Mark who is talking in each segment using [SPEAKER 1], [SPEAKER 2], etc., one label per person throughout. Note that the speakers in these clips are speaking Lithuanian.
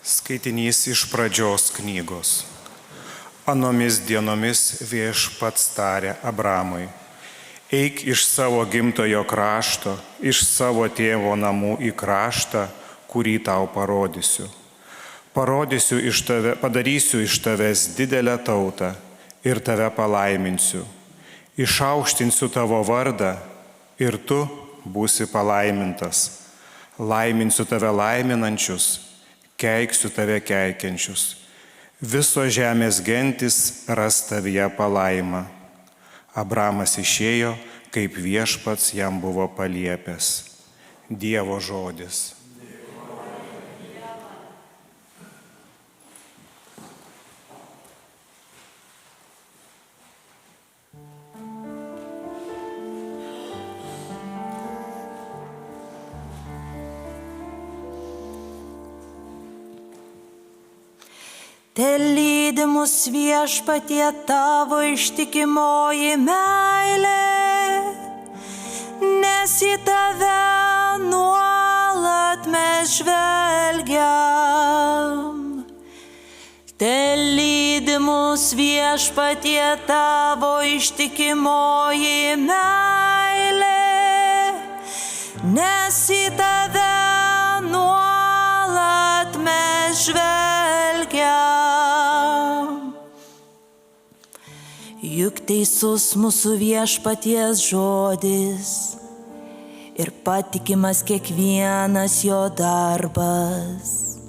[SPEAKER 1] Skaitinys iš pradžios knygos. Anomis dienomis Viešpats tarė Abramui: eik iš savo gimtojo krašto, iš savo tėvo namų į kraštą, kurį tau parodysiu. Padarysiu iš tavęs didelę tautą ir tave palaiminsiu. Išaukštinsiu tavo vardą ir tu būsi palaimintas. Laiminsiu tave laiminančius, keiksiu tave keikiančius. Visos žemės gentis ras tavyje palaimą. Abramas išėjo, kaip Viešpats jam buvo paliepęs. Dievo žodis.
[SPEAKER 2] Telydi mus Viešpatie tavo ištikimoji meilė, nes į tave nuolat mes žvelgiam. Telydi mus Viešpatie tavo ištikimoji meilė, nes į tave nuolat mes žvelgiam. Juk teisus mūsų Viešpaties žodis ir patikimas kiekvienas jo darbas.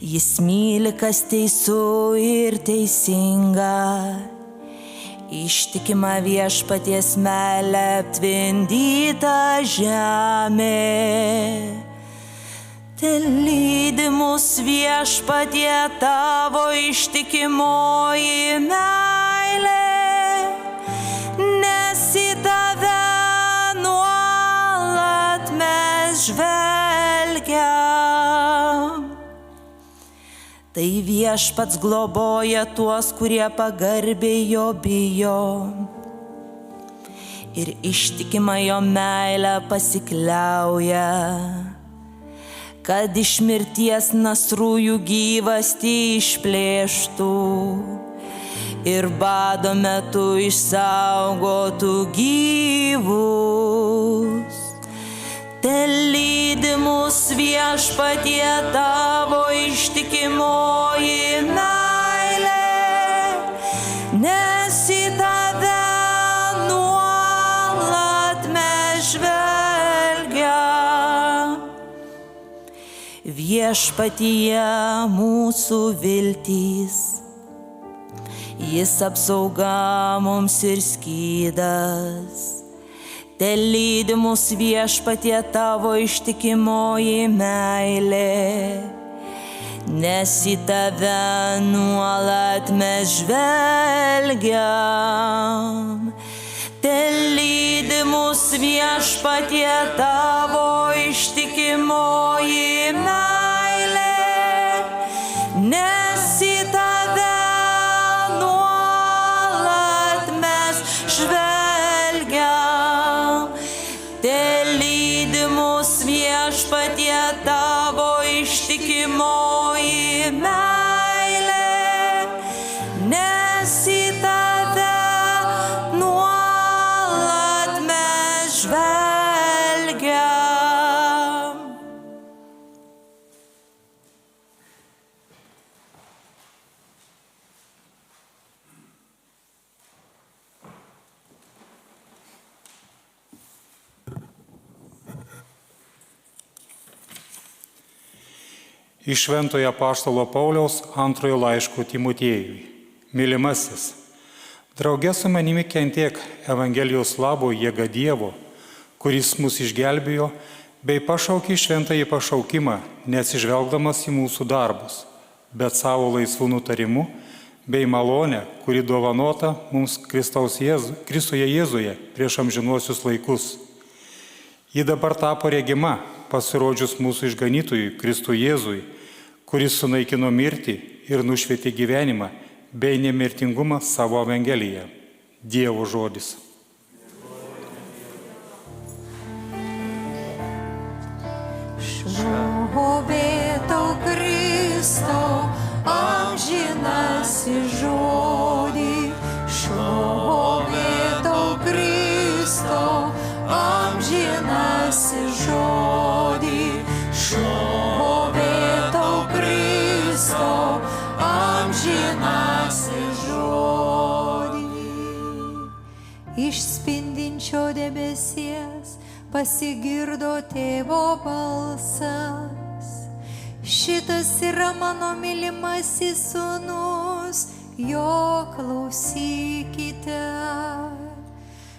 [SPEAKER 2] Jis myli, kas teisų ir teisinga, ištikima Viešpaties meile aptvindyta žemė. Telydi mus Viešpatie tavo ištikimoji meilė, nes į tave nuolat mes žvelgiam. Tai Viešpats globoja tuos, kurie pagarbiai jo bijo, ir ištikima jo meilę pasikliauja, kad iš mirties nasrųjų gyvastį išplėštų ir bado metu išsaugotų gyvus. Telydi mus Viešpatie tavo ištikimoji meilė, nes į tave nuolat mes žvelgiam. Viešpatyje mūsų viltys, jis apsauga mums ir skydas. Telydi mus Viešpatie tavo ištikimoji meilė, nes į tave nuolat mes žvelgiam. Telydi mus Viešpatie tavo ištikimoji meilė, nes į tave nuolat mes žvelgiam. Telydi mus Viešpatie tavo ištikimoji meilė, nes į tave nuolat mes žvelgiam.
[SPEAKER 3] Iš Šventojo apaštalo Pauliaus antrojo laiško Timotiejui. Mylimasis, drauge su manimi kentėk Evangelijos labo jėga Dievo, kuris mus išgelbėjo, bei pašaukė šventąjį pašaukimą, neatsižvelgdamas į mūsų darbus, bet savo laisvų nutarimų bei malonę, kuri dovanota mums Kristuje Jėzuje prieš amžinuosius laikus. Ji dabar tapo regima, pasirodžius mūsų išganytojui Kristui Jėzui, kuris sunaikino mirtį ir nušvietė gyvenimą bei nemirtingumą savo Evangeliją. Dievo žodis.
[SPEAKER 2] Šlovė tau Kristus.
[SPEAKER 4] iš spindinčio debesies pasigirdo tėvo balsas. Šitas yra mano mylimasis sūnus, jo klausykite.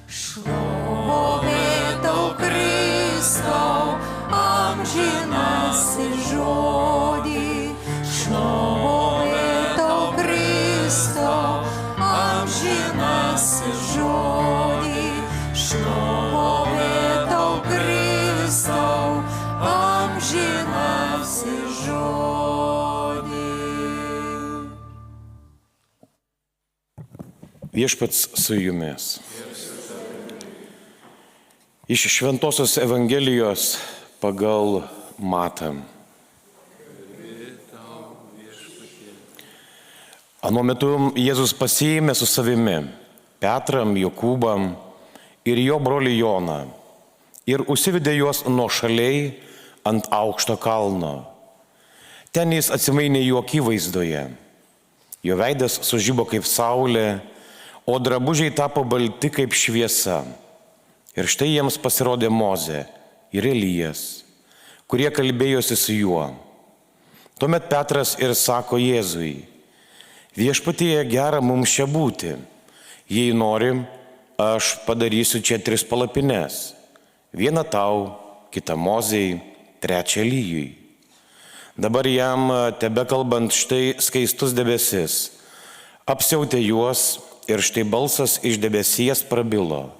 [SPEAKER 4] Šlovė tau Kristau, amžinasis žodį. Šlovė tau Kristau, amžinasis žodį. Šlovė tau Kristau, amžinasis žodį.
[SPEAKER 5] Viešpats su jumis. Iš Šventosios Evangelijos pagal Matą. Anuo metu Jėzus pasiėmė su savimi Petram, Jokūbam ir jo brolį Joną ir užsivedė juos nuošaliai ant aukšto kalno. Ten jis atsimainė jų akivaizdoje. Jo veidas sužibo kaip saulė, o drabužiai tapo balti kaip šviesa. Ir štai jiems pasirodė Mozė ir Elijas, kurie kalbėjosi su juo. Tuomet Petras ir sako Jėzui: Viešpatie, gera mums čia būti. Jei nori, aš padarysiu čia 3 palapines. Vieną tau, kitą Mozei, 3 Elijui. Dabar jam tebekalbant štai skaistus debesis apsiautė juos ir štai balsas iš debesies prabilo: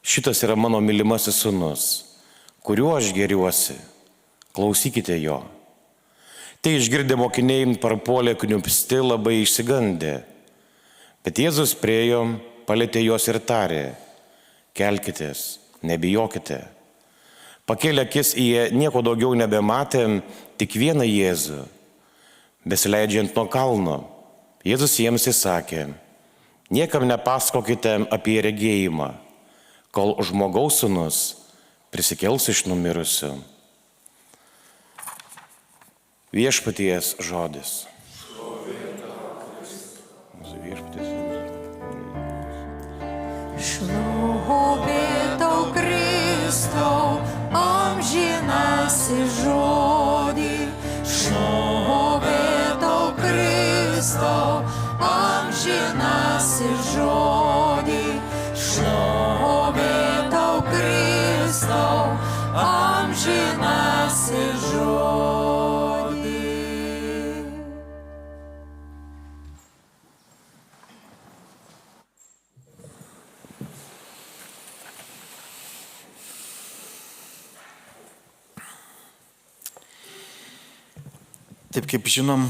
[SPEAKER 5] Šitas yra mano mylimasis sūnus, kuriuo aš gėriuosi, klausykite jo. Tai išgirdę mokiniai parpuolė kniupsti, labai išsigandę. Bet Jėzus priėjo, palietė juos ir tarė: Kelkitės, nebijokite. Pakėlę akis jie nieko daugiau nebematė, tik vieną Jėzų. Besileidžiant nuo kalno, Jėzus jiems įsakė: Niekam nepasakokite apie regėjimą, kol žmogaus sūnus prisikels iš numirusių. Viešpaties žodis.
[SPEAKER 4] Šlovė tau Kristau, amžinasis žodį. Šlovė tau Kristau, amžinasis žodį. Šlovė tau Kristau, amžinasis žodį.
[SPEAKER 6] Taip kaip žinom,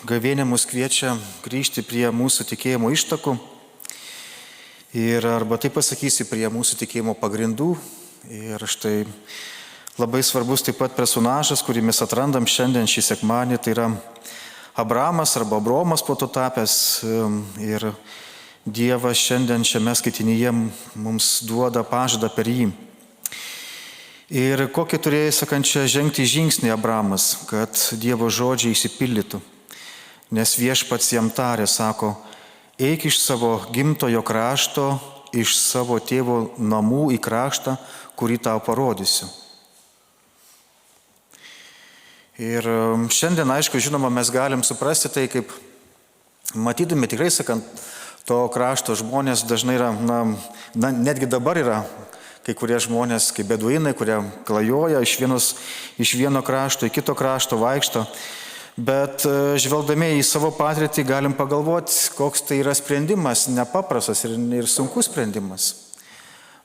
[SPEAKER 6] gavėnia mus kviečia grįžti prie mūsų tikėjimo ištakų ir arba taip pasakysi, prie mūsų tikėjimo pagrindų. Ir štai labai svarbus taip pat personažas, kurį mes atrandam šiandien šį sekmadienį, tai yra Abramas arba Abromas po to tapęs. Ir Dievas šiandien šiame skaitinyje mums duoda pažadą per jį. Ir kokį turėjo, sakančia, žengti žingsnį Abramas, kad Dievo žodžiai išsipildytų. Nes viešpats jam tarė, sako: Eik iš savo gimtojo krašto, iš savo tėvo namų į kraštą, kurį tau parodysiu. Ir šiandien, aišku, žinoma, mes galim suprasti tai, kaip matydami, tikrai sakant, to krašto žmonės dažnai yra, netgi dabar yra kai kurie žmonės, kaip beduinai, kurie klajoja iš vieno krašto į kito krašto, vaikšto. Bet žvelgdami į savo patirtį galim pagalvoti, koks tai yra sprendimas, nepaprastas ir sunkus sprendimas.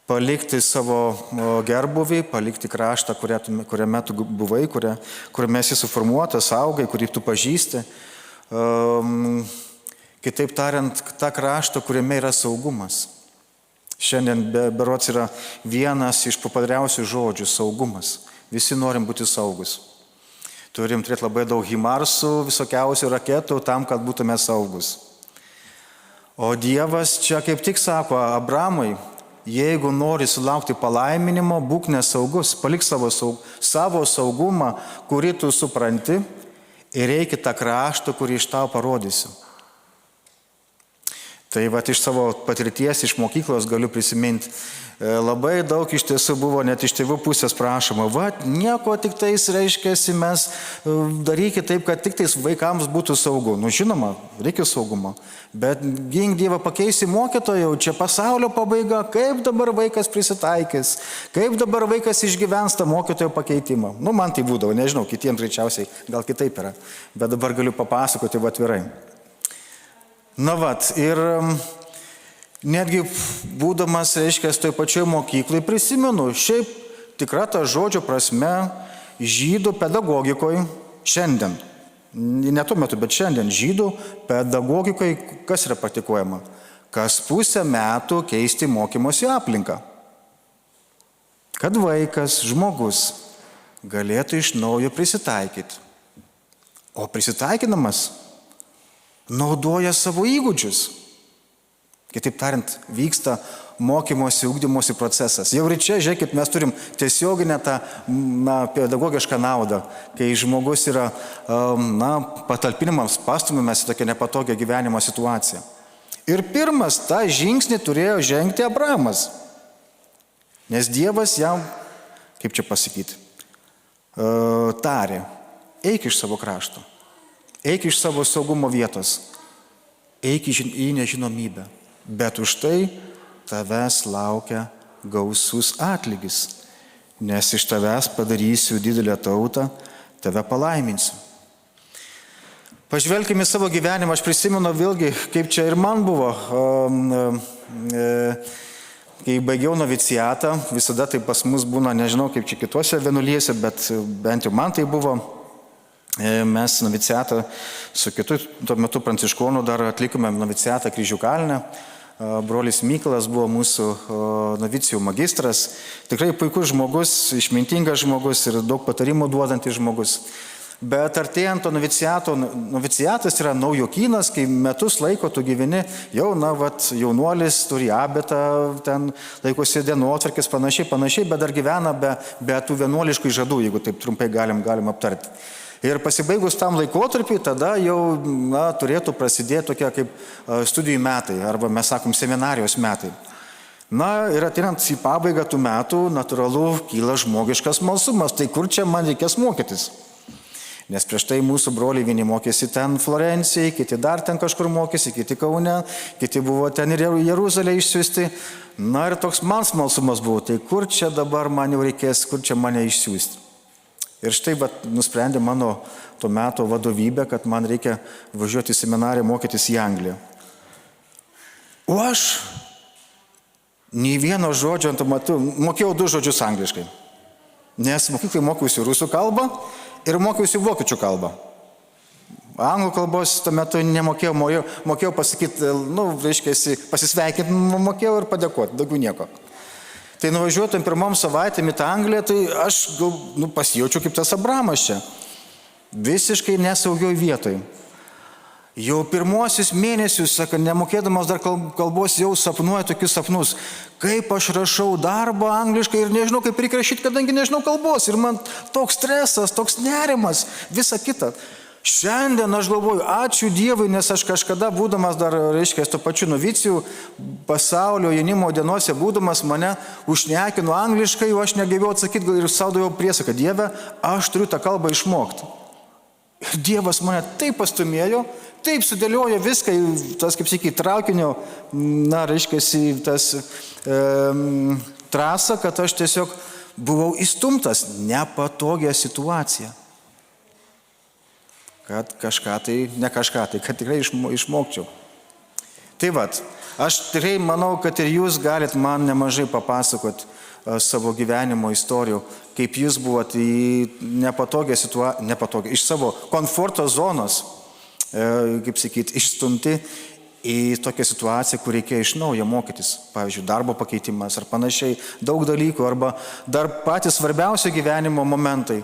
[SPEAKER 6] Palikti savo gerbuvį, palikti kraštą, kuriame tu buvai, kuriame esi suformuotas, augai, kurį tu pažįsti. Kitaip tariant, tą kraštą, kuriame yra saugumas. Šiandien berods yra vienas iš populiariausių žodžių - saugumas. Visi norim būti saugus. Turim turėti labai daug himarsų, visokiausių raketų tam, kad būtume saugus. O Dievas čia kaip tik sako Abramui: jeigu nori sulaukti palaiminimo, būk nesaugus, palik savo saugumą, kurį tu supranti, ir eik į tą kraštą, kurį iš tau parodysiu. Tai va iš savo patirties, iš mokyklos galiu prisiminti. Labai daug iš tiesų buvo net iš tėvų pusės prašoma. Va, nieko tik tais reiškiasi, mes darykit taip, kad tik tais vaikams būtų saugu. Nu žinoma, reikia saugumo. Bet gink Dievą pakeisi mokytojų, čia pasaulio pabaiga, kaip dabar vaikas prisitaikys, kaip dabar vaikas išgyvens tą mokytojo pakeitimą. Nu man tai būdavo, nežinau, kitiems greičiausiai gal kitaip yra. Bet dabar galiu papasakoti va atvirai. Na vat, ir netgi būdamas, reiškia, toj pačioj mokyklai prisimenu, šiaip tikra ta žodžio prasme žydų pedagogikoje šiandien, ne tuo metu, bet šiandien žydų pedagogikoje kas yra praktikuojama? Kas pusę metų keisti mokymosi aplinką. Kad vaikas, žmogus galėtų iš naujo prisitaikyti. O prisitaikinamas naudoja savo įgūdžius. Kitaip tariant, vyksta mokymosi, ugdymosi procesas. Jau ir čia, žiūrėkit, mes turim tiesioginę tą pedagogišką naudą, kai žmogus yra patalpinimas, pastumiamas į tokią nepatogią gyvenimo situaciją. Ir pirmas tą žingsnį turėjo žengti Abrahamas. Nes Dievas jam, kaip čia pasakyti, tarė, eik iš savo krašto. Eik iš savo saugumo vietos, eik į nežinomybę, bet už tai tavęs laukia gausus atlygis, nes iš tavęs padarysiu didelę tautą, tave palaiminsiu. Pažvelkime į savo gyvenimą, aš prisimenu vėlgi, kaip čia ir man buvo, kai baigiau noviciatą, visada tai pas mus būna, nežinau kaip čia kituose vienuolyse, bet bent jau man tai buvo. Mes noviciatą su kitu, tuo metu pranciškonu dar atlikome noviciatą Kryžių kalne. Brolis Mykolas buvo mūsų novicijų magistras. Tikrai puikus žmogus, išmintingas žmogus ir daug patarimų duodantis žmogus. Bet artėjant to noviciatas yra naujokynas, kai metus laiko tu gyveni, jau, jaunuolis turi abetą, ten laikosi dienotvarkės panašiai, bet dar gyvena be tų vienuoliškų žadų, jeigu taip trumpai galim aptarti. Ir pasibaigus tam laikotarpį, tada jau turėtų prasidėti tokie kaip studijų metai, arba mes sakom seminarijos metai. Ir ateinant į pabaigą tų metų, natūralu, kyla žmogiškas smalsumas, tai kur čia man reikės mokytis? Nes prieš tai mūsų broliai vieni mokėsi ten Florencijai, kiti dar ten kažkur mokėsi, kiti Kaune, kiti buvo ten ir Jeruzalė išsiųsti. Ir toks man smalsumas buvo, tai kur čia dabar man jau reikės, kur čia mane išsiųsti? Ir štai nusprendė mano tuo metu vadovybė, kad man reikia važiuoti į seminariją mokytis į Angliją. O aš nei vieno žodžio ant metu, mokėjau 2 žodžius angliškai. Nes mokyklai mokiausi rusų kalbą ir mokiausi vokiečių kalbą. Anglų kalbos tuo metu nemokėjau, mokėjau pasakyti, pasisveikinti, mokėjau ir padėkoti, daugiau nieko. Tai nuvažiuotum pirmom savaitėm į tą Angliją, tai aš pasijaučiau kaip tas Abrahamas čia. Visiškai nesaugioj vietoj. Jau pirmuosius mėnesius, nemokėdamas dar kalbos, jau sapnuoju tokius sapnus. Kaip aš rašau darbą angliškai ir nežinau, kaip reikia rašyti, kadangi nežinau kalbos. Ir man toks stresas, toks nerimas, visa kita. Šiandien aš galvoju, ačiū Dievui, nes aš kažkada būdamas dar, to pačiu novicijų pasaulio jaunimo dienose būdamas mane užšnekino angliškai, o aš negebėjau atsakyti ir saudaviau priesaką, Dieve, aš turiu tą kalbą išmokti. Ir Dievas mane taip pastumėjo, taip sudėliojo viską, tas, kaip sakyti, traukinio, tas trasą, kad aš tiesiog buvau įstumtas nepatogią situaciją. Kad kad tikrai išmokčiau. Tai aš tikrai manau, kad ir jūs galit man nemažai papasakoti savo gyvenimo istorijų, kaip jūs buvot į nepatogią situaciją, iš savo komforto zonos, kaip sakyti, išstumti į tokią situaciją, kur reikėjo iš naujo mokytis. Pavyzdžiui, darbo pakeitimas ar panašiai, daug dalykų, arba dar patys svarbiausi gyvenimo momentai,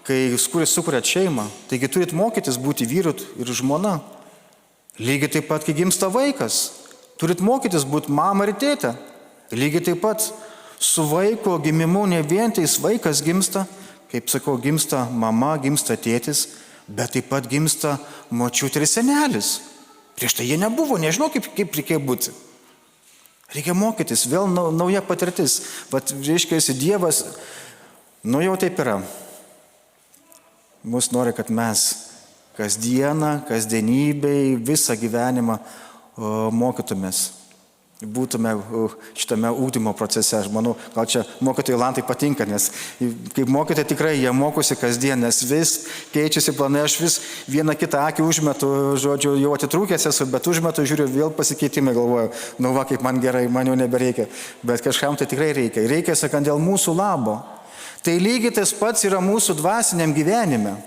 [SPEAKER 6] kai sukuriat šeimą, taigi turit mokytis būti vyru ir žmona. Lygiai taip pat, kai gimsta vaikas, turit mokytis būti mama ir tėtė. Lygiai taip pat su vaiko gimimu ne vien tais vaikas gimsta, kaip sakau, gimsta mama, gimsta tėtis, bet taip pat gimsta močiutė ir senelis. Prieš tai jie nebuvo, nežinau, kaip reikėjo būti. Reikia mokytis, vėl nauja patirtis. Vat, reiškia, Dievas, jau taip yra. Mus nori, kad mes kasdieną, kasdienybei, visą gyvenimą mokytumės. Būtume šitame ugdymo procese. Aš manau, gal čia mokytojai Lantai patinka, nes kaip mokytojai tikrai jie mokosi kasdien, nes vis keičiasi planai, aš vis vieną kitą akį užmetu, žodžiu, jau atitrūkęs esu, bet užmetu, žiūriu, vėl pasikeitimai, galvoju, va, kaip man gerai, man jau nebereikia, bet kažkam tai tikrai reikia. Reikia, sakant, dėl mūsų labo. Tai lygiai tas pats yra mūsų dvasiniam gyvenime.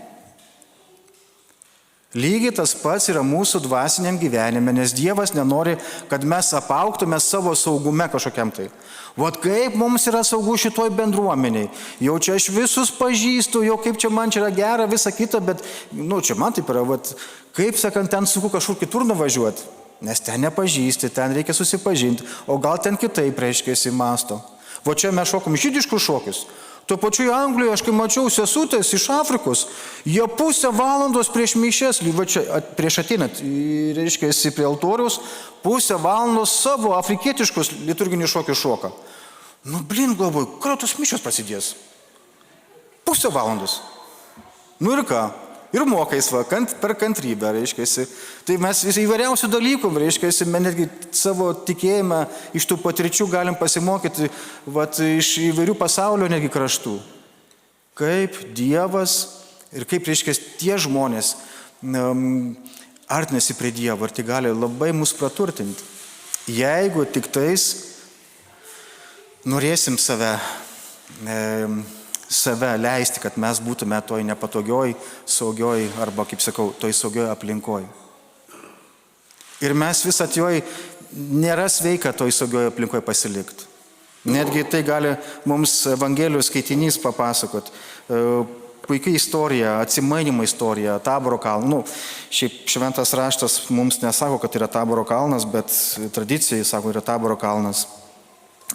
[SPEAKER 6] Lygiai tas pats yra mūsų dvasiniam gyvenime, nes Dievas nenori, kad mes apaugtume savo saugume kažkokiam tai. Vat kaip mums yra saugu šitoj bendruomeniai. Jau čia aš visus pažįstu, jau kaip čia man čia yra gera, visa kita, bet, čia man taip yra, vat, kaip sakant, ten sunku kažkur kitur nuvažiuoti. Nes ten nepažįsti, ten reikia susipažinti, o gal ten kitaip reiškiasi masto. Va čia mes šokom žydiškus šokius. Tuo pačiu Anglijoje, aš kai mačiau sesutės iš Afrikos, jie pusę valandos prieš mišias, prieš ateinat, reiškia, prie altoriaus, pusę valandos savo afrikietiškus liturginius šokius šoka. Galvoju, kada tos mišios prasidės? Pusę valandos. Ir ką? Ir mokais, per kantrybę, reiškia. Tai mes įvairiausių dalykų, reiškia, netgi savo tikėjimą iš tų patirčių galim pasimokyti iš įvairių pasaulio netgi kraštų. Kaip Dievas ir kaip, reiškia, tie žmonės artinasi prie Dievo ir tai gali labai mus praturtinti. Jeigu tik tais norėsim save leisti, kad mes būtume toj nepatogioj, saugioj arba, kaip sakau, toj saugioj aplinkoj. Ir mes vis atjoj nėra sveika toj saugioj aplinkoj pasilikti. Netgi tai gali mums Evangelijos skaitinys papasakot. Puikia istorija, atsimainimo istorija, Taboro kalno. Šiaip šventas raštas mums nesako, kad yra Taboro kalnas, bet tradicijai sako, yra Taboro kalnas.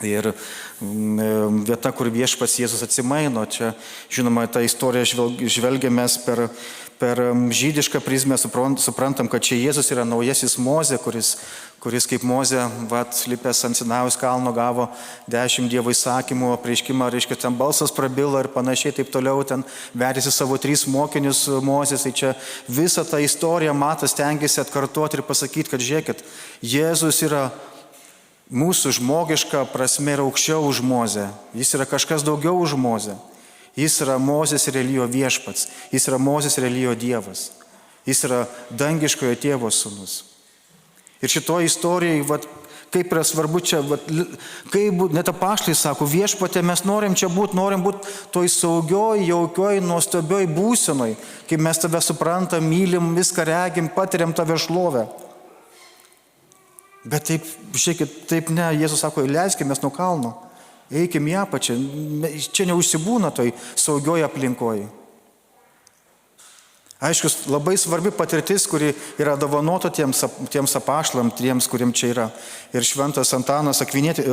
[SPEAKER 6] Ir vieta, kur viešpats Jėzus atsimaino, čia, žinoma, tą istoriją žvelgiamės per žydišką prizmę, suprantam, kad čia Jėzus yra naujasis Mozė, kuris kaip Mozė, lipęs ant Sinajaus kalno, gavo 10 Dievo įsakymų, apreiškimą, reiškia, ten balsas prabilo ir panašiai, taip toliau, ten vedėsi savo 3 mokinius Mozės, tai čia visą tą istoriją Matas stengiasi atkartoti ir pasakyti, kad žiūrėkit, Jėzus yra mūsų žmogiška prasme yra aukščiau už Mozę. Jis yra kažkas daugiau už Mozę. Jis yra Mozės ir Elijo viešpats. Jis yra Mozės ir Elijo Dievas. Jis yra dangiškojo tėvo sūnus. Ir šitoje istorijoje, kaip yra svarbu čia, net apaštalai sako, viešpatė, mes norim čia būti, norim būti toj saugioj, jaukioj, nuostabioj būsenoj, kai mes tave suprantam, mylim, viską regim, patiriam tave šlovę. Bet taip, žiūrėkit, taip ne, Jėzus sako, leiskimės nuo kalno, eikim į apačią, čia neužsibūna toj saugioj aplinkoj. Aišku, labai svarbi patirtis, kuri yra dovanota tiems apaštalam, tiems, kuriem čia yra. Ir šventas Antanas Akvinietis,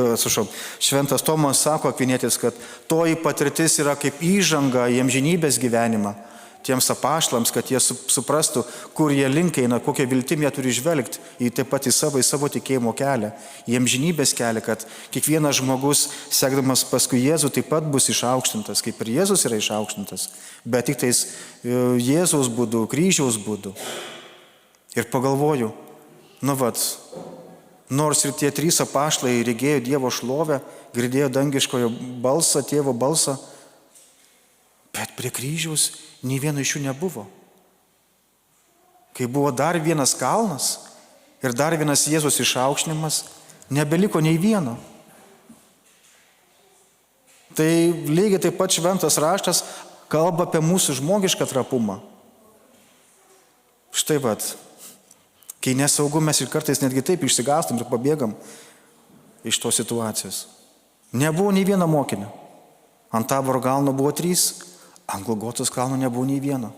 [SPEAKER 6] šventas Tomas sako Akvinietis, kad toji patirtis yra kaip įžanga į amžinybės gyvenimą. Tiems apaštalams, kad jie suprastų, kur jie link eina, kokią viltim jie turi žvelgti į taip pat į savo tikėjimo kelią, į amžinybės kelią, kad kiekvienas žmogus, sekdamas paskui Jėzų, taip pat bus išaukštintas, kaip ir Jėzus yra išaukštintas, bet tik tais Jėzaus būdu, kryžiaus būdu. Ir pagalvoju, nors ir tie 3 apaštalai regėjo Dievo šlovę, girdėjo dangiškojo balsą, tėvo balsą, bet prie kryžiaus nei vieno iš jų nebuvo. Kai buvo dar vienas kalnas ir dar vienas Jėzus išaukštinimas, nebeliko nei vieno. Tai lygiai taip pat šventas raštas kalba apie mūsų žmogišką trapumą. Štai kai nesaugu mes ir kartais netgi taip išsigąstam ir pabėgam iš tos situacijos. Nebuvo nei vieno mokinio. Ant Taboro kalno buvo 3, ant Golgotos kalno nebuvo nei vieno.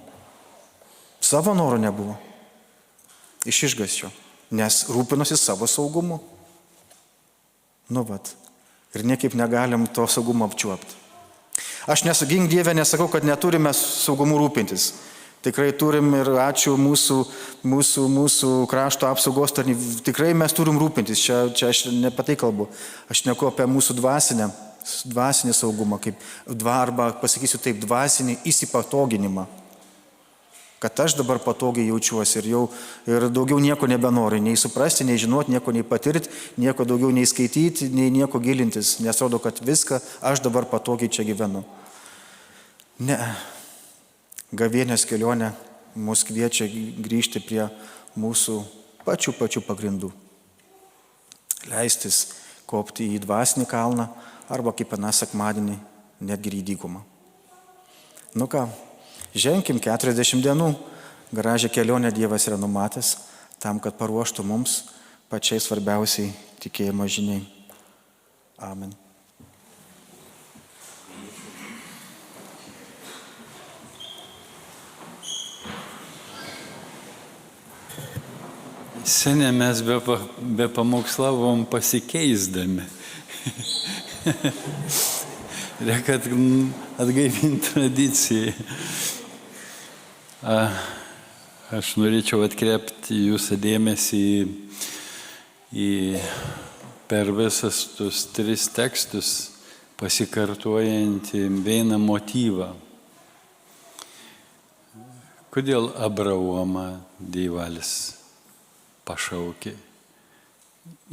[SPEAKER 6] Savo noro nebuvo. Iš išgąsčio, nes rūpinosi savo saugumu. Ir niekaip negalim to saugumo apčiuopti. Aš nesugink Dieve, nesakau, kad neturime saugumu rūpintis. Tikrai turim ir ačiū mūsų krašto apsaugos tarnybai. Tikrai mes turim rūpintis. Čia aš ne apie tai kalbu. Aš neku apie mūsų dvasinį saugumą, arba pasakysiu taip, dvasinį įsipatoginimą. Kad aš dabar patogiai jaučiuosi ir daugiau nieko nebenoriu, nei suprasti, nei žinoti, nieko nei patirti, nieko daugiau nei skaityti, nei nieko gilintis. Nes rodo, kad viską aš dabar patogiai čia gyvenu. Ne. Gavėnios kelionė mus kviečia grįžti prie mūsų pačių pagrindų. Leistis kopti į dvasinį kalną arba kaip aną sekmadienį netgi į dykumą. Nu ką, ženkim 40 dienų. Gražią kelionę Dievas yra numatęs tam, kad paruoštų mums pačiai svarbiausiai tikėjimo žiniai. Amen.
[SPEAKER 7] Seniai mes be pamokslavom pasikeisdami. Reikia atgaivinti tradiciją. Aš norėčiau atkreipti jūsų dėmesį per visas tus 3 tekstus pasikartojantį vieną motyvą. Kodėl Abraomą Dievalis pašaukė,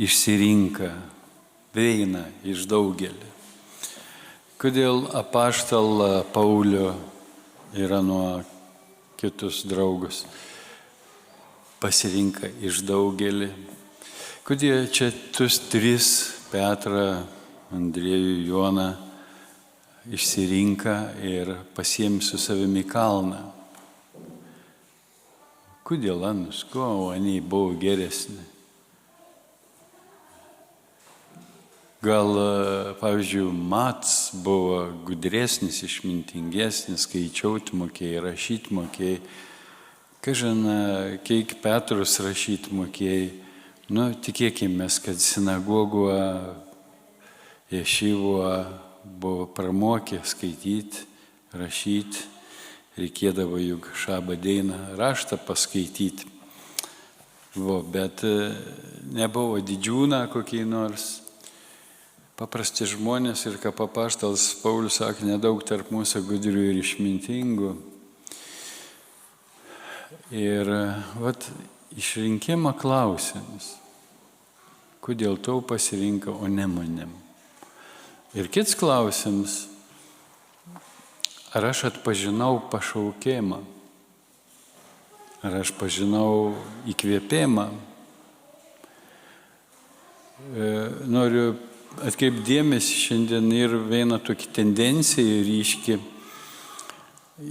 [SPEAKER 7] išsirinka vieną iš daugelį? Kodėl apaštalą Paulių yra nuo kitus draugus pasirinka iš daugelį? Kodėl čia tus 3, Petrą, Andriejų, Joną, išsirinka ir pasiems su savimi kalną? Kodėl anus, kuo aniai buvo geresni? Gal, pavyzdžiui, Mats buvo gudresnis, išmintingesnis, skaičiuoti mokėjai, rašyti mokėjai. Kažin, kiek Petrus rašyti mokėjai. Nu, tikėkime, kad sinagogoje, ješivoje buvo pramokę skaityti, rašyti. Reikėdavo juk šabą dieną raštą paskaityti. Bet nebuvo didžiūna kokiai nors. Paprasti žmonės ir kaip apaštalas Paulius sakė, nedaug tarp mūsų gudrių ir išmintingų. Ir išrinkimo klausimas. Kodėl tau pasirinko, o ne manim? Ir kits klausimas. Ar aš atpažinau pašaukimą? Ar aš pažinau įkvėpimą? Noriu atkreipti dėmesį šiandien ir vieną tokį tendenciją ryški.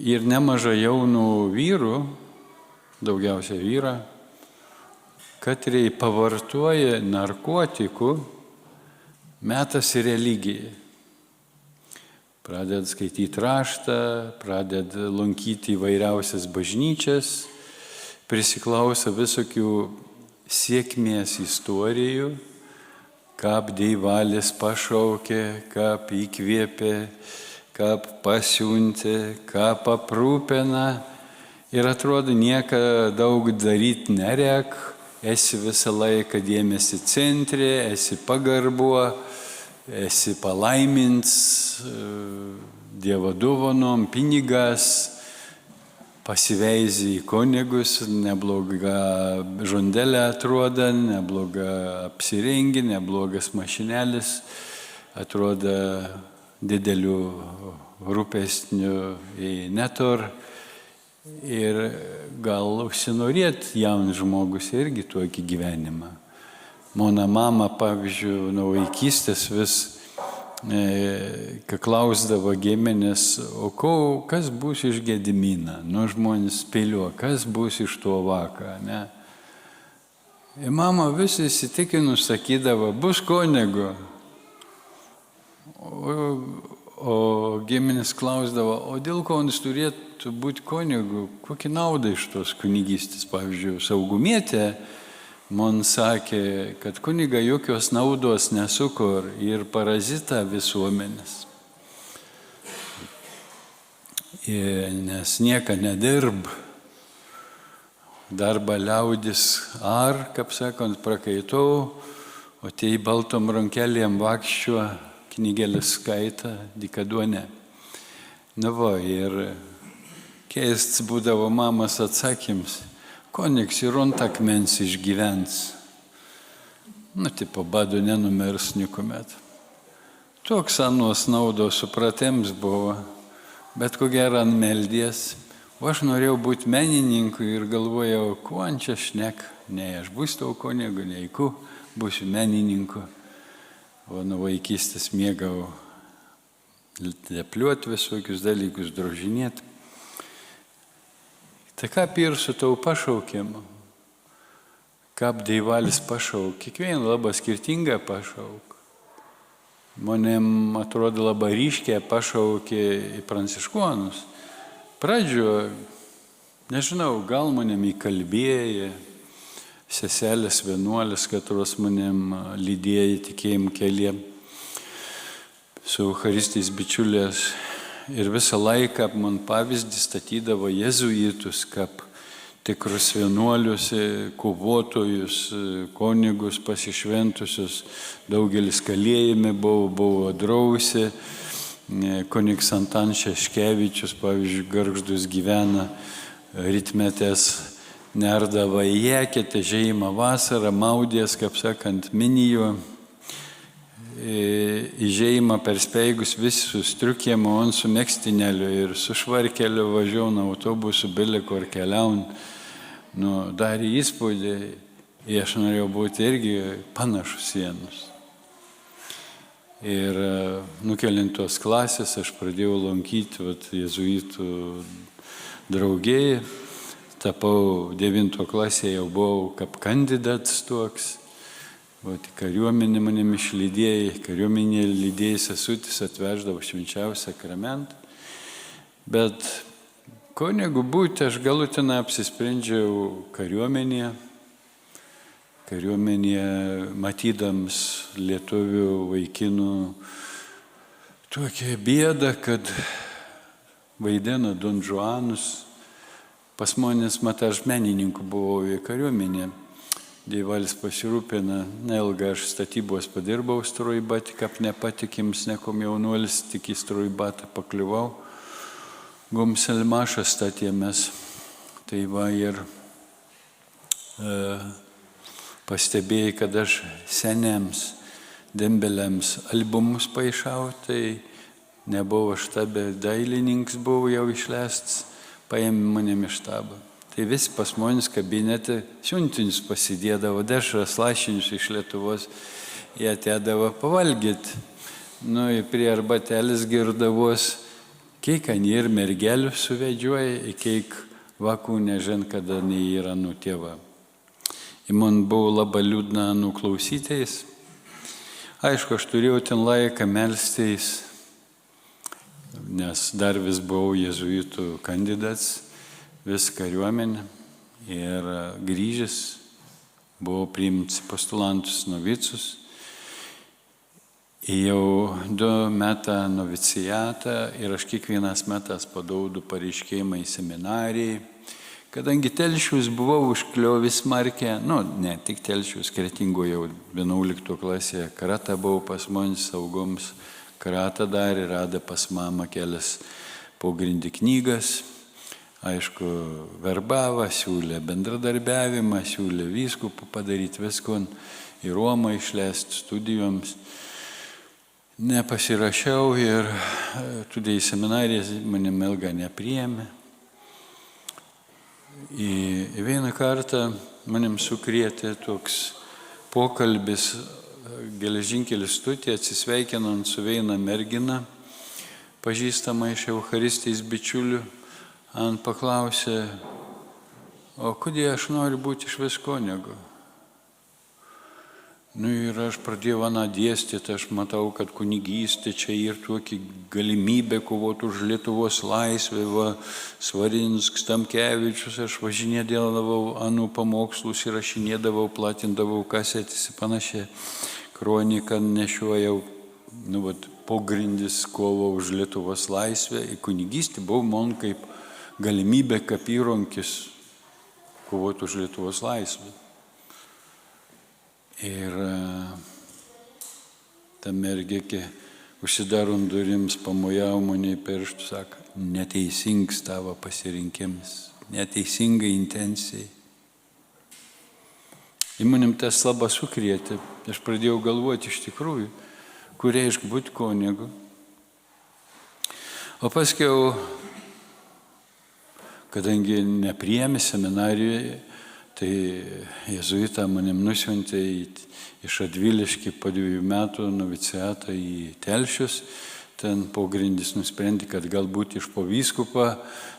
[SPEAKER 7] Ir nemaža jaunų vyrų, daugiausia vyra, katriai pavartoja narkotikų, metasi religijai. Pradeda skaityti raštą, pradeda lankyti įvairiausias bažnyčias, prisiklauso visokių sėkmės istorijų, kaip Dievalis pašaukė, kaip įkvėpė, kaip pasiuntė, kaip aprūpina. Ir atrodo, nieko daug daryti nerek, esi visą laiką dėmesį centre, esi pagarbuo, esi palaimins Dievo dovanom, pinigas, pasiveisi į kunigus, nebloga žondelė atrodo, nebloga apsirengi, neblogas mašinelis, atrodo didelių rūpesnių į netur. Ir gal užsinorėt jaunas žmogus irgi tokį gyvenimą. Mano mama, pavyzdžiui, nuo vaikystės vis, kai klausdavo giminės, o kas bus iš Gedimino? Nu, žmonės spėlio, kas bus iš to vaka, ne? Ir mama vis įsitikinus sakydavo, bus kunigu. O giminės klausdavo, o dėl ko jis turėtų būti kunigu? Kokį naudą iš tos kunigystės? Pavyzdžiui, saugumietė man sakė, kad kuniga jokios naudos nesukur ir parazita visuomenės. Nes nieka nedirb, darbą liaudis ar, kaip sakant, prakaitau, o tai baltom rankelėm vakščiuo knygelės skaita, dykaduone. Nu va, ir keists būdavo mamos atsakyms, ko nieks ir ant akmens išgyvens. Nu, tipo, badu nenumirs niekuomet. Toks anos naudos supratėms buvo, bet ko gero ant meldies. O aš norėjau būti menininku ir galvojau, kuo ant čia šnek, ne aš būsiu tau kunigu, nei ku, būsiu menininku. O nuo vaikystės mėgau lepliuoti visokius dalykus, drožinėti. Tai ką pirsu tau pašaukėm? Kaip Dievalis pašauk? Kiekvieną labai skirtingą pašauk. Manėm atrodo labai ryškiai pašaukė į pranciškonus. Pradžio, nežinau, gal manėm įkalbėjo seselės vienuolės, kurios manėm lydėjo tikėjim kelyje su Eucharistijos bičiulės. Ir visą laiką man pavyzdį statydavo jėzuitus, kaip tikrus vienuolius, kovotojus, kunigus pasišventusius. Daugelis kalėjime buvo drausi. Kunigas Antanas Šeškevičius, pavyzdžiui, Gargždus gyvena, rytmetės nerdavo į eketę, žiemą vasarą, maudės, kaip sakant, minijo. Į žiemą perspeigus visi su striukėm, o on su mėgstinėliu ir su švarkeliu važiuona autobusu, biliko ar keliaun. Nu, darė įspūdį, ir aš norėjau būti irgi panašus sienus. Ir nukelintos klasės aš pradėjau lankyti jėzuitų draugėjai. Tapau 9 klasėje, jau buvau kaip kandidatas toks. Kariuomenė manimi išlydėjai, kariuomenė lydėjai sesutis atveždavo švenčiausią sakramentą. Bet kunigu būti aš galutinai apsisprendžiau kariuomenėje. Kariuomenėje matydams lietuvių vaikinų tokią bėdą, kad vaidina Don Juanus. Pas manęs aš menininku buvau į kariuomenę. Dievalis pasirūpina, neilgai aš statybos padirbau strojbatį, kaip nepatikims nekom jaunuolis, tik į strojbatą pakliuvau. Gumselmašą statėmės. Tai va ir pastebėjai, kad aš senėms dembeliams albumus paišau, tai nebuvo štabe, dailininkas buvo jau išleistas, paėmė manėm iš štabo. Tai visi pas manęs kabinete siuntinius pasidėdavo, dešras lašinius iš Lietuvos, jie atėdavo pavalgyti. Nu, prie arbatelės girdavos, kiek anie ir mergelių suvedžioja, kiek vakų nežin, kada nei yra nutėva. Ir man buvo labai liūdna nuklausytais. Aišku, aš turėjau ten laiką melstis, nes dar vis buvau jėzuitų kandidatas, vis kariuomenė. Ir grįžęs buvau priimtas postulantus novicus. Jau 2 metai novicijatą ir aš kiekvienas metas padaudu pareiškėjimą į seminarijai. Kadangi Telšius buvau užkliovis smarkę, ne tik Telšius, Kretingo jau 11 klasėje, karatą buvau pas manis saugoms, karatą darė, rado pas mamą kelias pogrindį knygas, aišku, verbavo, siūlė bendradarbiavimą, siūlė vyskupų padaryti visko, į Romą išleisti studijoms. Nepasirašiau ir tudė į seminariją mane ilgą nepriėmė. Į vieną kartą manim sukrėtė toks pokalbis geležinkelis stotyje, atsisveikinant su viena mergina, pažįstama iš Eucharistijos bičiulių, ant paklausė, o kodėl aš noriu būti iš vis kunigu? Ir aš pradėjau dėstyti, aš matau, kad kunigystė čia ir tokia galimybė kovoti už Lietuvos laisvę, Svarinskas, Tamkevičius, aš važinėdavau anų pamokslus, įrašinėdavau, platindavau kasetės ir panašiai. Kroniką nešiojau, pogrindis kovo už Lietuvos laisvę. Į kunigystę buvau man kaip galimybė, kaip įrankis kovoti už Lietuvos laisvę. Ir ta mergekė užsidarom durims, pamojavo mane į pirštų, sako, neteisingas tavo pasirinkimas, neteisinga intencija. Ir manim tas labai sukrėtė. Aš pradėjau galvoti iš tikrųjų, kur reiškia būti kunigu. O paskiau, kadangi nepriėmė seminarijoje, tai jėzuitą manim nusiuntė iš Radviliškį po 2 metų noviciatą į Telšius. Ten pogrindis nusprendė, kad galbūt iš po vyskupą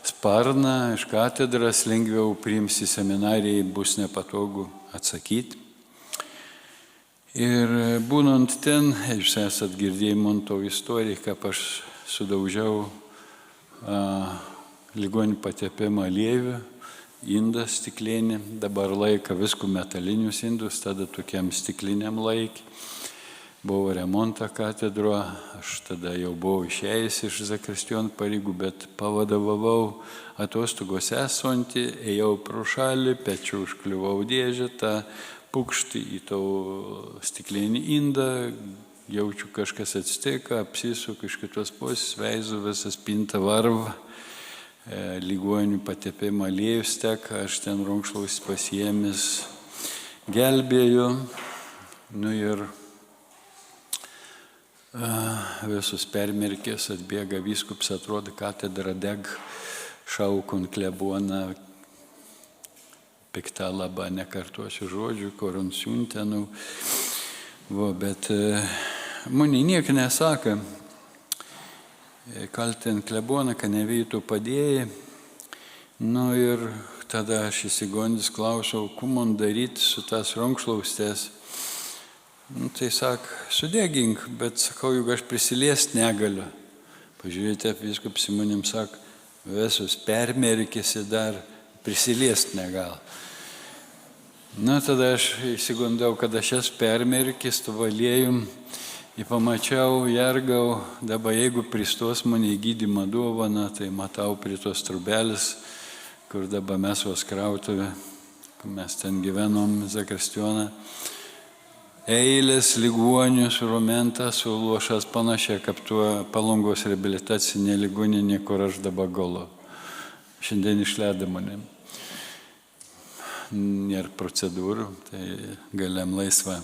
[SPEAKER 7] sparną, iš katedras lengviau priims į seminarijai, bus nepatogu atsakyti. Ir būnant ten, jūs esat girdėję Monto istoriją, kaip aš sudaužiau ligonių patepimą aliejų, indą stiklinį, dabar laika viskų metalinius indus, tada tokiam stikliniam laikį. Buvo remonta katedro, aš tada jau buvau išėjęs iš zakristijonų pareigų, bet pavadovavau atostogos esantį, ėjau pro šalį, pečiu užkliuvau dėžę, tą pukštį į tą stiklinį indą, jaučiu kažkas atsitiko, apsisuku iš kitos pusės, veizu visą spintą varvą, ligonių patepimą aliejus tek, aš ten rankšluosį pasiėmęs gelbėjau, ir visus permerkės, atbėga vyskups, atrodo, katedra deg, šaukon kleboną, piktą labą, nekartuosiu žodžių, kur on siuntenų. Bet mane niek nesaka, kaltint kleboną, kad neveitų padėjai. Ir tada aš įsigondis klausiau, ką man daryti su tas rankšluostės. Tai sak, sudegink, bet sakau, juk aš prisiliest negaliu. Pažiūrėti, vyskupas į manim sak, visus permerkėsi dar, prisiliest negal. Tada aš įsigundau, kad aš esu permerkęs, tu valėjum, pamačiau, jergau, dabar jeigu pristos mane į gydymą dovaną, tai matau prie tos trubelis, kur dabar mes vos krautuvė, mes ten gyvenom zakristijoną. Eilės, ligonių, surumenta, suluošas panašiai, kaip tuo Palangos reabilitacinė ligoninė, kur aš dabar gulu. Šiandien išleido manim. Nėra procedūrų, tai galiam laisvą.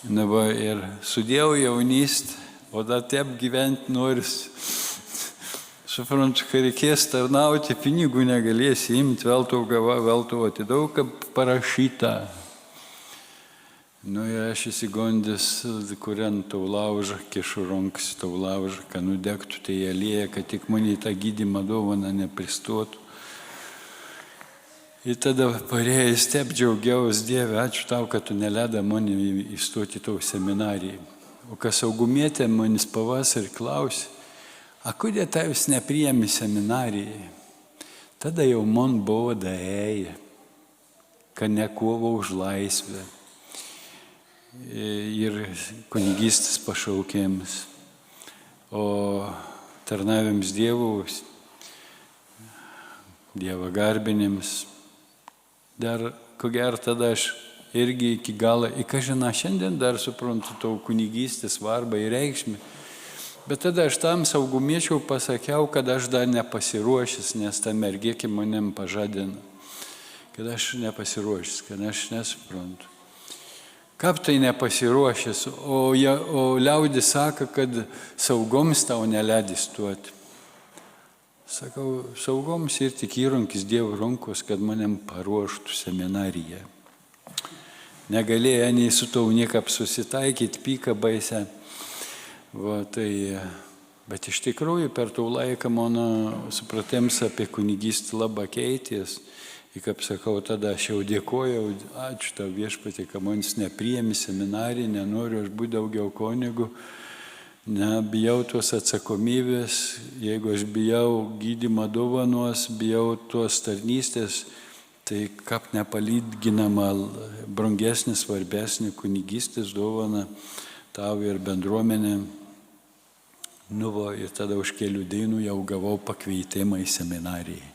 [SPEAKER 7] Ir sudėjau jaunystę, o dar taip gyventi noris. Suprantu, kai reikės tarnauti, pinigų negalėsi imti, veltau gava, veltau atidaug, kaip parašyta. Ir aš įsigondęs, kuriant tau laužą, kišu rankas tau laužą, kad nudegtų tai alėja, kad tik mane tą gydymą dovaną nepristotų. Ir tada parėjęs taip džiaugiaus, Dieve, ačiū tau, kad tu neleido mane įstoti tau seminariją. O kas saugumietė manis pavasarį klausė, a kodėl tavęs nepriėmė seminarijai? Tada jau man buvo daėję, kad nekovo už laisvę. Ir kunigystės pašaukėjimas, o tarnavims Dievo garbinims. Dar, ko gero, tada aš irgi iki galo, kažina, šiandien dar suprantu tau kunigystės svarbą ir reikšmę. Bet tada aš tam saugumiečiau pasakiau, kad aš dar nepasiruošęs, nes ta mergėkė manim pažadino, kad aš nepasiruošęs, kad aš nesuprantu. Kaip tai nepasiruošęs, o liaudis sako, kad saugoms tau neleidys stuoti. Sakau, saugoms ir tik įrankis Dievo rankos, kad manim paruoštų seminariją. Negalėjo nei su tau niekaip susitaikyti, pyka baisę. Bet iš tikrųjų per tą laiką mano supratims apie kunigystę labai keitės. Ir kaip sakau, tada aš jau dėkojau, ačiū tau Viešpatie, kad manis nepriėmė seminariją, nenoriu aš būti daugiau kunigų, nebijau tos atsakomybės, jeigu aš bijau gydymo dovanos, bijau tos tarnystės, tai kaip nepalyginama brangesnė, svarbesnė kunigystės dovana tau ir bendruomenė. Ir tada už kelių dienų jau gavau pakvietimą į seminariją.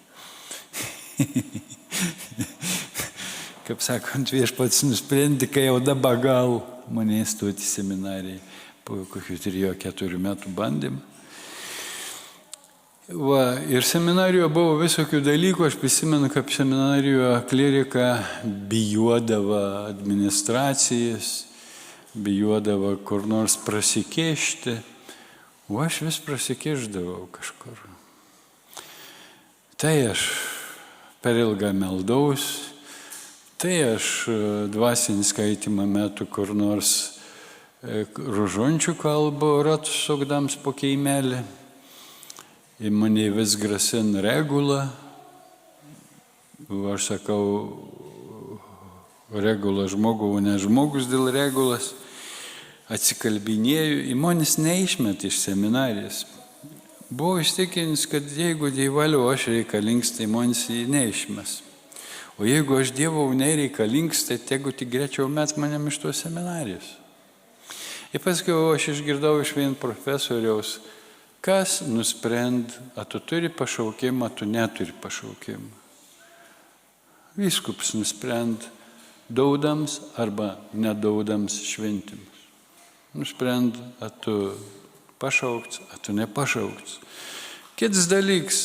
[SPEAKER 7] kaip sakant, viešpats nusprendė, kai jau dabar gal mane įstoti į seminariją po kokių 3-4 metų bandymų. Ir seminarijoje buvo visokių dalykų, aš prisimenu, kaip seminarijoje klerika bijodavo administracijas, bijodavo kur nors prasikėšti, o aš vis prasikėždavau kažkur. Tai aš per ilgą meldaus, tai aš dvasinį skaitimą metu kur nors rožančių kalbų ratus sukdams po keimelį. Į mane vis grasin regula. Aš sakau, regula žmogų, o ne žmogus dėl regulas. Atsikalbinėjau, į manęs neišmet iš seminarijos. Buvau įstikinęs, kad jeigu Dievalio aš reikalings, tai manęs jį neišmes. O jeigu aš Dievo nereikalings, tai tegu tik greičiau met manėm iš tos seminarijos. Ir paskui aš išgirdau iš vien profesoriaus, kas nusprend, ar tu turi pašaukimą, ar tu neturi pašaukimą. Vyskups nusprend daudams arba nedaudams šventimus. Nusprend, ar tu pašaukts, ar tu nepašaukts. Kitas dalykas,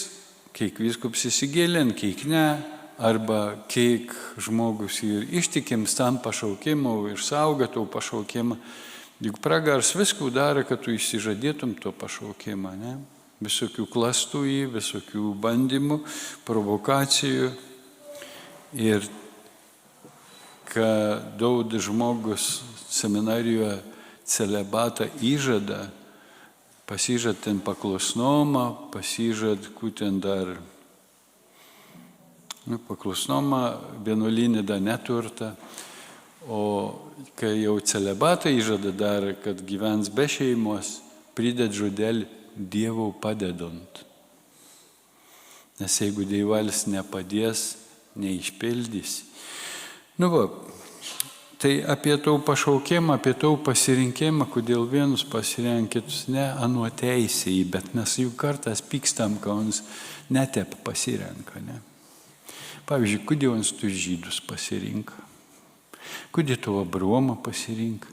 [SPEAKER 7] kiek vyskups įsigilin, kiek ne, arba kiek žmogus ir ištikims tam pašaukimui ir saugotų pašaukimą. Juk pragaras viskų daro, kad tu įsižadėtum to pašaukimą, ne? Visokių klastų į, visokių bandymų, provokacijų. Ir kad daug žmogus seminarijoje celibatą įžada, pasižad ten paklusnomą, pasižad būtent dar paklusnomą, vienuolinį dar neturtą. O kai jau celibatą įžada dar, kad gyvens be šeimos, pridėt žodelį Dievo padedant. Nes jeigu Dievalis nepadės, neišpildys. Tai apie tau pašaukimą, apie tau pasirinkimą, kodėl vienus pasirenkitus ne anu teisėjai, bet mes jų kartas pykstam, kad ons netep pasirenka. Ne? Pavyzdžiui, kodėl ons tu žydus pasirinka? Kodėl tu Abraomą pasirink?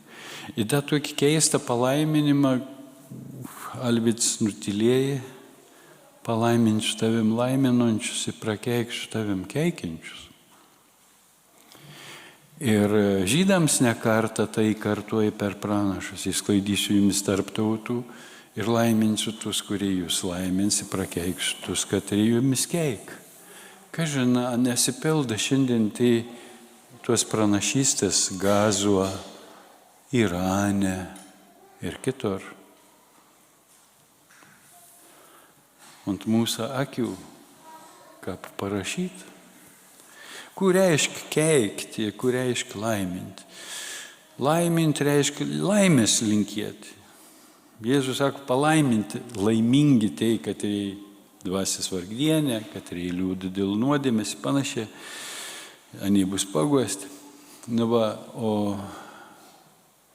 [SPEAKER 7] Ir tą tokį keistą palaiminimą Alvyds nutilėjai, palaiminčius tavim laiminančius ir prakeikščius tavim keikiančius. Ir žydams nekartą tai kartuoja per pranašus, išsklaidysiu jums tarp tautų ir laiminsiu tus, kurie jūs laimins, ir prakeikščiu tus, kad jumis keik. Ką žina, nesipilda šiandien tai tuos pranašystės Gazoje, Irane ir kitur. Ant mūsų akių, kaip parašyta. Kur reiškia keikti, kur reiškia laiminti. Laiminti reiškia laimės linkėti. Jėzus sako, palaiminti, laimingi tai, kad reikia dvasios vargdienė, kad reikia liūdų dėl nuodėmės, panašiai. Ani bus paguosti. O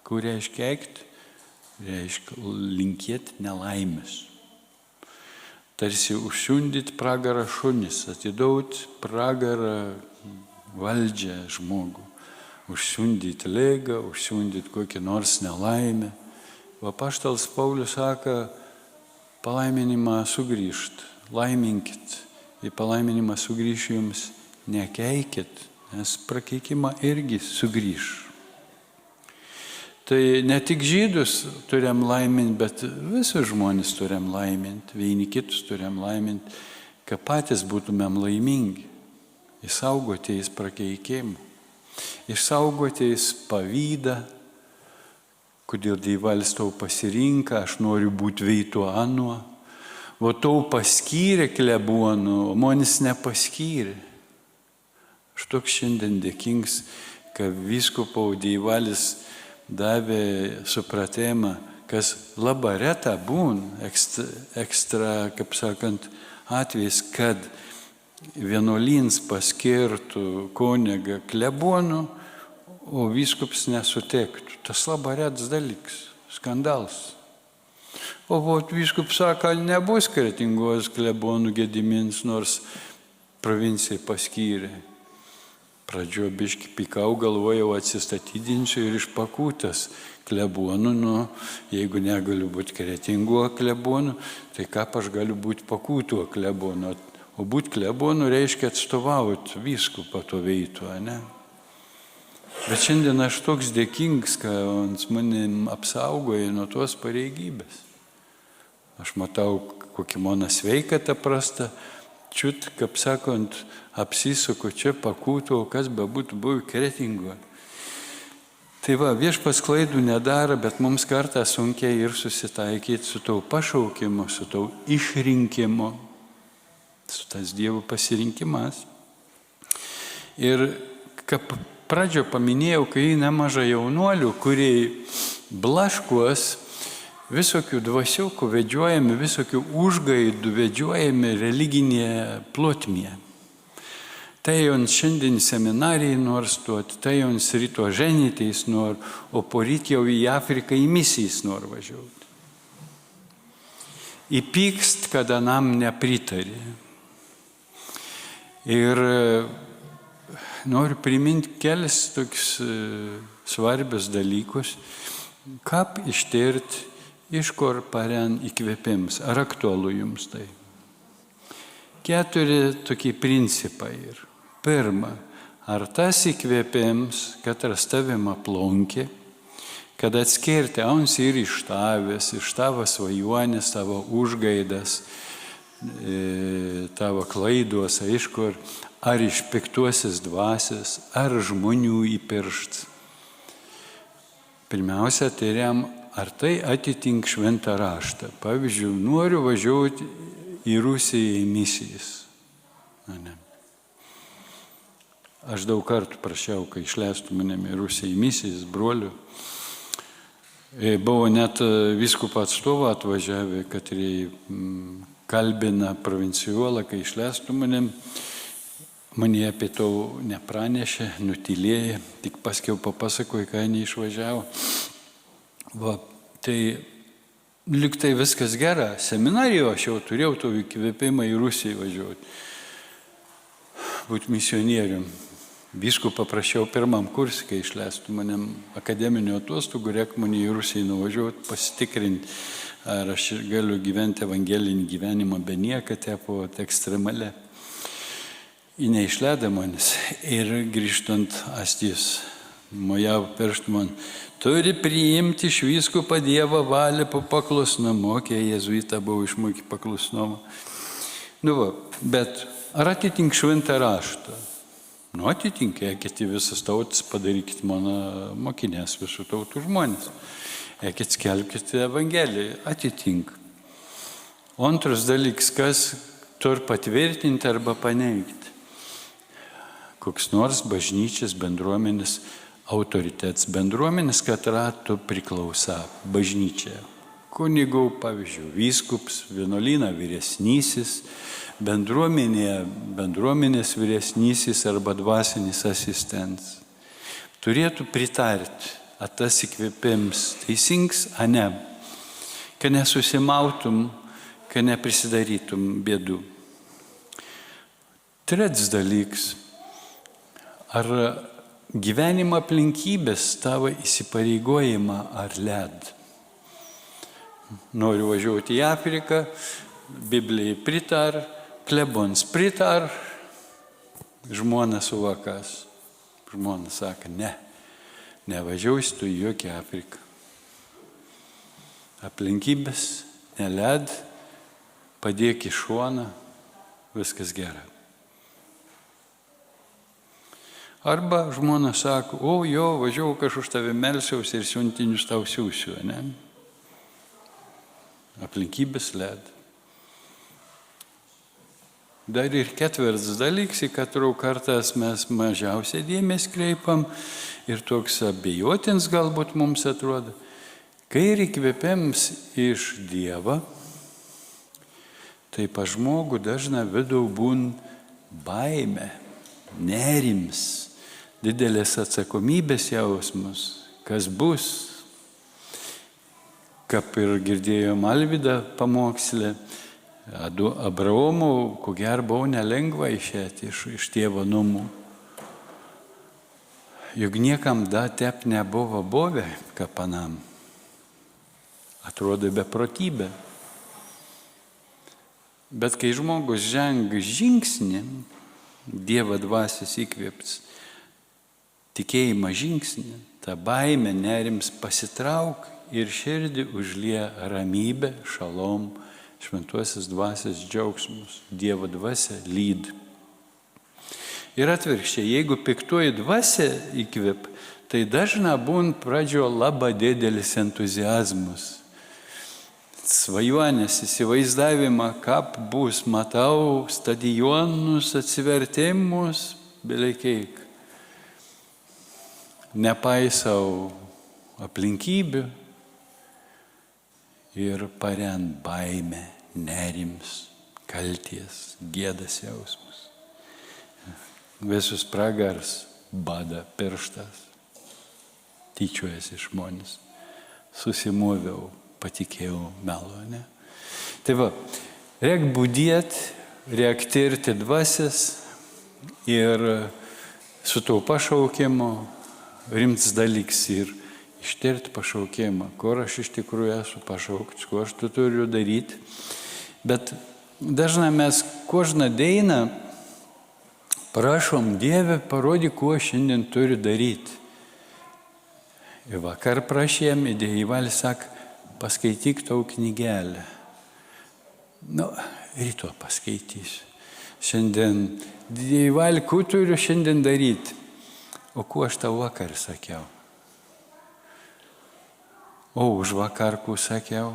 [SPEAKER 7] kur reiškia keikti? Reiškia linkėti nelaimės. Tarsi užsiundyti pragarą šunis, atidauti pragarą valdžią žmogų. Užsiundyti lėgą, užsiundyti kokį nors nelaimę. O apaštalas Paulius sako, palaiminimą sugrįžt, laiminkit. Į palaiminimą sugrįš jums. Nekeikit, nes prakeikimą irgi sugrįž. Tai ne tik žydus turėm laiminti, bet visus žmonės turėm laiminti, vieni kitus turėm laiminti, kad patys būtumėm laimingi, išsaugotėjais prakeikimų, išsaugotėjais pavydą, kodėl Dievalis tau pasirinka, aš noriu būti veitu anuo, o tau paskyrė klebonu, o manis nepaskyrė. Aš toks šiandien dėkingas, kad vyskupo Dievalis davė supratimą, kas labai reta būna, ekstra, kaip sakant, atvejais, kad vienuolins paskirtų kunigą klebonu, o vyskups nesutiktų. Tas labai retas dalykas, skandalas. O vyskups sako, nebus Kretingos klebonų Gediminas, nors provincijai paskyrė. pradžio biški pikau, galvojau atsistatydinsiu ir iš Pakūtės klebonų, jeigu negaliu būti Kretinguo klebonu, tai ką aš galiu būti Pakūtuo klebonu. O būti klebonu reiškia atstovauti vyskupą to veitų, ne? Bet šiandien aš toks dėkingas, kad manim apsaugoja nuo tos pareigybės. Aš matau, kokį mano sveikatą prastą, čiut, kaip sakant, apsisuku čia Pakūtų, o kas bebūtų buvę Kretinguo. Tai va, viešpats klaidų nedaro, bet mums kartą sunkiai ir susitaikyti su tau pašaukimu, su tau išrinkimu, su tas Dievo pasirinkimas. Ir kaip pradžio paminėjau, kai nemažai jaunuolių, kurie blaškuos, visokių dvasiukų vedžiojami, visokių užgaidų vedžiojami religinėje plotmėje. Tai on šiandien seminarijai nori stoti, tai on ryto ženytais nori, o poryt jau į Afriką į misijas nori važiuoti. Įpykst, kada nam nepritarė. Ir noriu priminti kelis tokius svarbius dalykus, kaip ištirti, iš kur paren įkvėpims. Ar aktualu jums tai? 4 tokie principai. Pirma, ar tas įkvėpims, kad ar tavim aplankė, kad atskirti auns ir iš tavo svajonės, tavo užgaidas, tavo klaidos, aišku, ar iš piktuosios dvasios, ar žmonių įpiršt. Pirmiausia, tyriam, ar tai atitink šventą raštą. Pavyzdžiui, noriu važiuoti į Rusiją į misijas. Ne. Aš daug kartų prašiau, kai išleistų manim į Rusiją į misijas, brolių. Buvo net vyskupo atstovą atvažiavę, kad jie kalbina provinciolą, kai išleistų manim. Mane apie to nepranešė, nutylėjo, tik paskiau papasakoju, kai neišvažiavo. Va, tai lyg tai viskas gera. Seminarijoje aš jau turėjau to įkvėpimą į Rusiją važiuoti. Būti misionierium. Vyskupą paprašiau pirmam kursui, kai išleistų manim akademinio atostogų, reik mane į Rusiją nuvažiuoti, pasitikrinti, ar aš galiu gyventi evangelinį gyvenimą be nieko, tepo ekstremale. Į neišleido manis ir grįžtant Astijus mojavo pirštų man, turi priimti iš vyskupą Dievo valią po paklusnumo, kai jėzuitą buvo išmokė paklusnumą. Bet ar atitink šventą raštą? Atitinkė, ekite visas tautas, padarykite mano mokinės visų tautų žmonės. Ekite skelbkite Evangeliją, atitink. O antras dalykas, kas turi patvirtinti arba paneigti. Koks nors bažnyčios bendruomenės autoritetas. Bendruomenės, kad ratų priklausa bažnyčia. Kunigų, pavyzdžiui, vyskups, vienuolyną vyresnysis, bendruomenės vyresnysis arba dvasinis asistentas. Turėtų pritarti, ar tas įkvėpims teisingas, ar ne. Kad nesusimautum, kad neprisidarytum bėdų. Trečias dalykas. Ar gyvenimo aplinkybės tavo įsipareigojimą ar led? Noriu važiuoti į Afriką, Biblijai pritar, klebons pritar, žmona suvakas. Žmona sako, nevažiuosi tu į jokią Afriką. Aplinkybės, neled, padėk į šoną, viskas gerai. Arba žmona sako, važiuoju, aš už tave melsiausi ir siuntinius tau siūsiu, ne? Aplinkybės led. Dar ir ketvirtas dalykas, į katrų kartas mes mažiausiai dėmesį kreipam ir toks abejotins galbūt mums atrodo. Kai įkvėpiams iš Dievo, tai pa žmogų dažna vidau būn baimė, nerims, didelės atsakomybės jausmas, kas bus. Kaip ir girdėjom Alvydą pamokslę, Abraomo, ko gero buvo nelengva išėti iš tėvo namų. juk niekam da tep nebuvo buvę kapanam. Atrodo beprotybė. Bet kai žmogus žengia žingsnį, Dievo dvasios įkvėpts, tikėjimą žingsnį, ta baimė, nerims pasitrauk ir širdį užlie ramybė, šalom, šventuosios dvasios džiaugsmus, Dievo dvasia lyd. Ir atvirkščiai, jeigu piktoji dvasia įkvėp, tai dažna būna pradžio labai didelis entuziazmas. Svajonės, įsivaizdavimą, kaip bus, matau stadionus, atsivertimus, belekeik. Nepaisau aplinkybių ir parent baimė, nerims, kalties, gėdas jausmas. Visus pragars bada pirštas, tyčiuojasi žmonės, susimoviau, patikėjau melo, ne? Tai va, reik būdėt, reik tirti dvasias ir su tuo pašaukimu rimtas dalyks ir ištirti pašaukimą, kur aš iš tikrųjų esu pašauktas, ko aš turiu daryti. Bet dažnai mes kožną dainą prašom Dievę, parodyk, ko šiandien turiu daryti. Ir vakar prašėm, Dievalis sako, paskaityk tau knygelę. Ryto paskaitysiu. Šiandien, Dievali, ko turiu šiandien daryti? O kuo aš tau vakar sakiau? O už vakar, ko sakiau?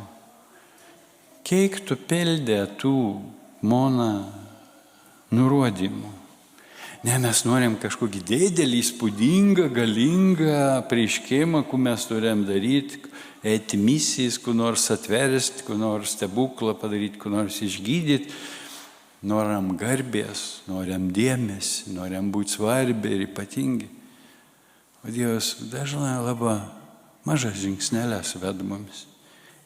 [SPEAKER 7] Kiek tu pildė tų mano nurodymų? Ne, mes norim kažkokį didelį, įspūdingą, galingą prieškimą, ko mes turim daryti, eiti misijas, ko nors atversti, ko nors stebuklą padaryti, ko nors išgydyti. Norim garbės, norim dėmesį, norim būti svarbi ir ypatingi. O Dievas dažnai labai mažas žingsnelės ved mumis.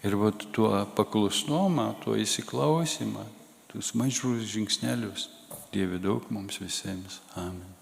[SPEAKER 7] Ir tuo paklusnumą, tuo įsiklausimą, tuos mažus žingsnelius Dieve daug mums visiems. Amen.